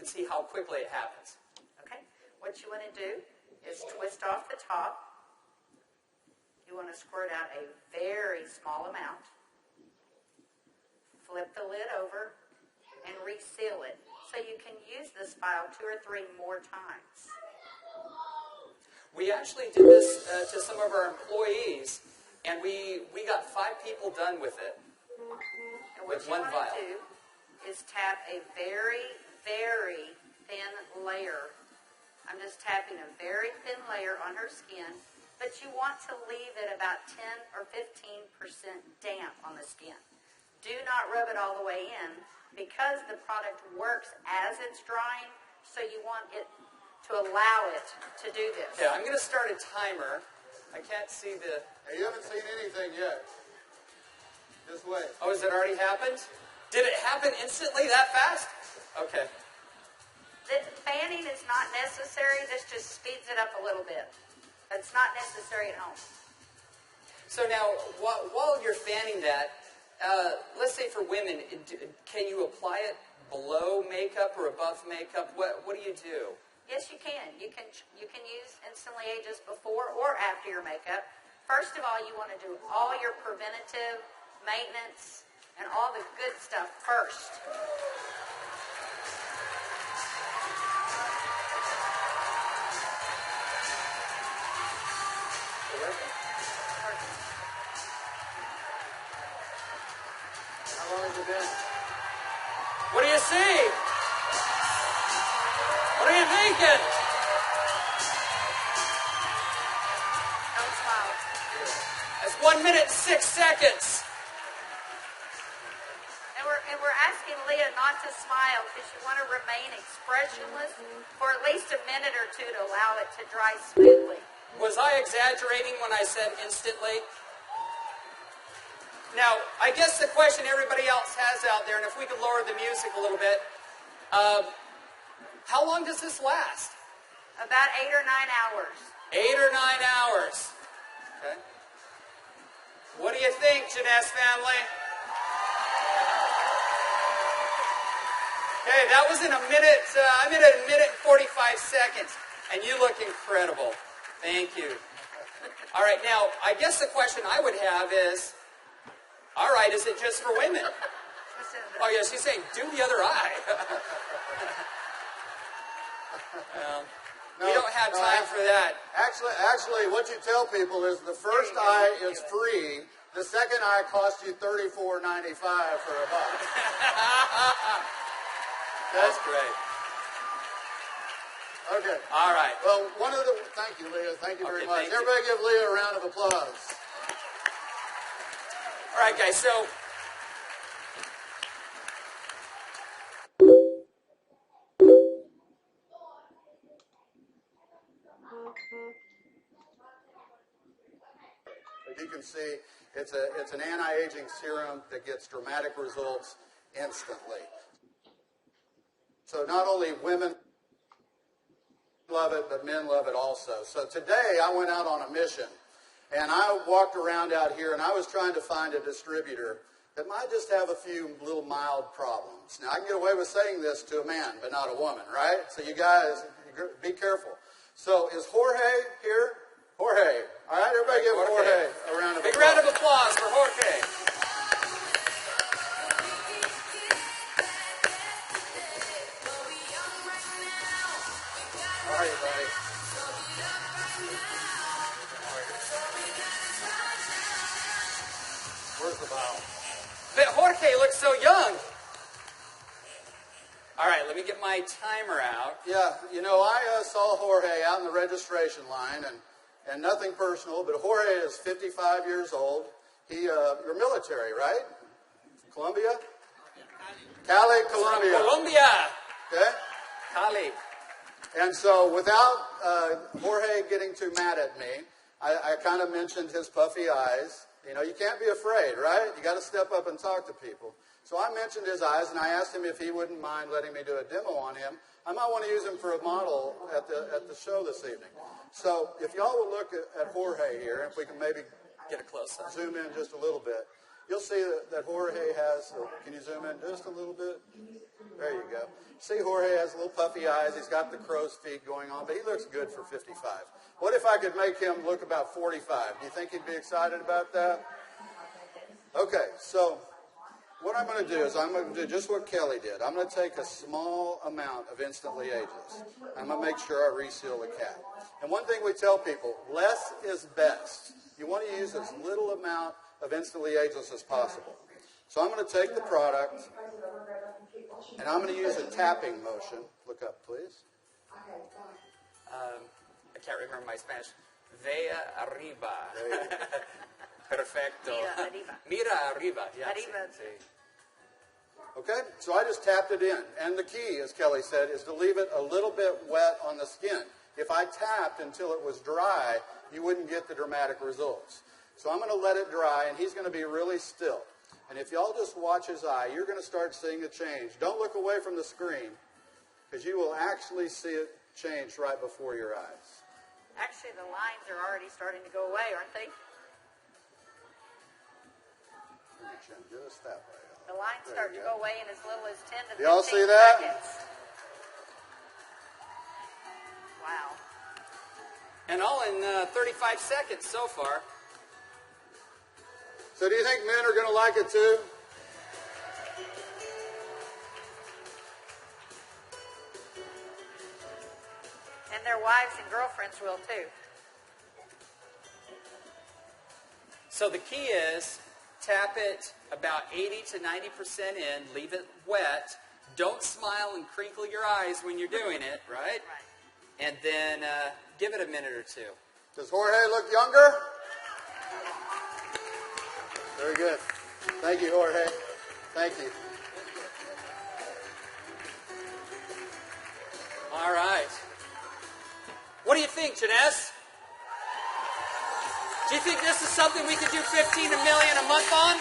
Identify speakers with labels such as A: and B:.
A: can see how quickly it happens.
B: Okay. What you want to do is twist off the top. You want to squirt out a very small amount. Flip the lid over and reseal it. So you can use this file 2 or 3 more times.
A: We actually did this to some of our employees, and we got 5 people done with it.
B: And what you want to do is tap a very, very thin layer. I'm just tapping a very thin layer on her skin, but you want to leave it about 10 or 15% damp on the skin. Do not rub it all the way in because the product works as it's drying, so you want it to allow it to do this.
A: Yeah, I'm going to start a timer. I can't see the...
C: Hey, you haven't seen anything yet. Just wait.
A: Oh, has it already happened? Did it happen instantly that fast? Okay.
B: The fanning is not necessary. This just speeds it up a little bit. It's not necessary at home.
A: So now, while you're fanning that, let's say for women, can you apply it below makeup or above makeup? What do you do?
B: Yes, you can. You can use Instantly Ageless before or after your makeup. First of all, you want to do all your preventative maintenance and all the good stuff first.
C: How long has it been?
A: What do you see? What are you thinking?
B: Don't smile.
A: That's 1 minute and 6 seconds.
B: And we're asking Leah not to smile because you want to remain expressionless for at least a minute or 2 to allow it to dry smoothly.
A: Was I exaggerating when I said instantly? Now, I guess the question everybody else has out there, and if we could lower the music a little bit, how long does this last?
B: About 8 or 9 hours.
A: 8 or 9 hours. Okay. What do you think, Jeunesse family? Okay, that was in a minute. I'm in a minute and 45 seconds, and you look incredible. Thank you. All right, now I guess the question I would have is, all right, is it just for women? Oh yeah, she's saying do the other eye. We don't have time for that.
C: Actually, what you tell people is the first eye is free. The second eye costs you $34.95 for a buck.
A: That's great.
C: Okay.
A: All right.
C: Well, thank you, Leah. Thank you very much. Everybody give Leah a round of applause.
A: All right, guys. So.
C: As you can see, it's an anti-aging serum that gets dramatic results instantly. So not only women love it, but men love it also. So today I went out on a mission, and I walked around out here, and I was trying to find a distributor that might just have a few little mild problems. Now, I can get away with saying this to a man, but not a woman, right? So you guys, be careful. So is Jorge here? Jorge. All right, everybody give Jorge a round of applause.
A: Big round of applause for Jorge.
C: How are you, buddy? Where's the bottle?
A: But Jorge looks so young. All right, let me get my timer out.
C: Yeah, you know, I saw Jorge out in the registration line, and nothing personal, but Jorge is 55 years old. You're military, right? Colombia? Cali, Colombia.
A: Colombia.
C: Okay?
A: Cali.
C: And so without Jorge getting too mad at me, I kind of mentioned his puffy eyes. You know, you can't be afraid, right? You got to step up and talk to people. So I mentioned his eyes, and I asked him if he wouldn't mind letting me do a demo on him. I might want to use him for a model at the show this evening. So if y'all will look at Jorge here, if we can maybe
A: get a close up,
C: zoom in just a little bit. you'll see that Jorge has, can you zoom in just a little bit? There you go. See, Jorge has little puffy eyes. He's got the crow's feet going on, but he looks good for 55. What if I could make him look about 45? Do you think he'd be excited about that? Okay, so what I'm going to do is I'm going to do just what Kelly did. I'm going to take a small amount of Instantly Ageless. I'm going to make sure I reseal the cap. And one thing we tell people, less is best. You want to use as little amount of Instantly Ageless as possible. So I'm going to take the product, and I'm going to use a tapping motion. Look up, please.
A: I can't remember my Spanish. Vea arriba. Perfecto.
B: Mira arriba.
A: Mira arriba. Yeah,
B: Arriba.
A: sí.
C: Okay, so I just tapped it in. And the key, as Kelly said, is to leave it a little bit wet on the skin. If I tapped until it was dry, you wouldn't get the dramatic results. So I'm going to let it dry, and he's going to be really still. And if y'all just watch his eye, you're going to start seeing a change. Don't look away from the screen, because you will actually see it change right before your eyes.
B: Actually, the lines are already starting to go away, aren't they?
C: Just that way.
B: The lines start to go away in as little as 10 to 15
C: Y'all see that?
B: seconds. Wow.
A: And all in 35 seconds so far.
C: So do you think men are going to like it too?
B: And their wives and girlfriends will too.
A: So the key is tap it about 80 to 90% in, leave it wet. Don't smile and crinkle your eyes when you're doing it, right?
B: Right.
A: And then give it a minute or two.
C: Does Jorge look younger? Very good. Thank you, Jorge. Thank you.
A: All right. What do you think, Jeunesse? Do you think this is something we could do 15 million a month on?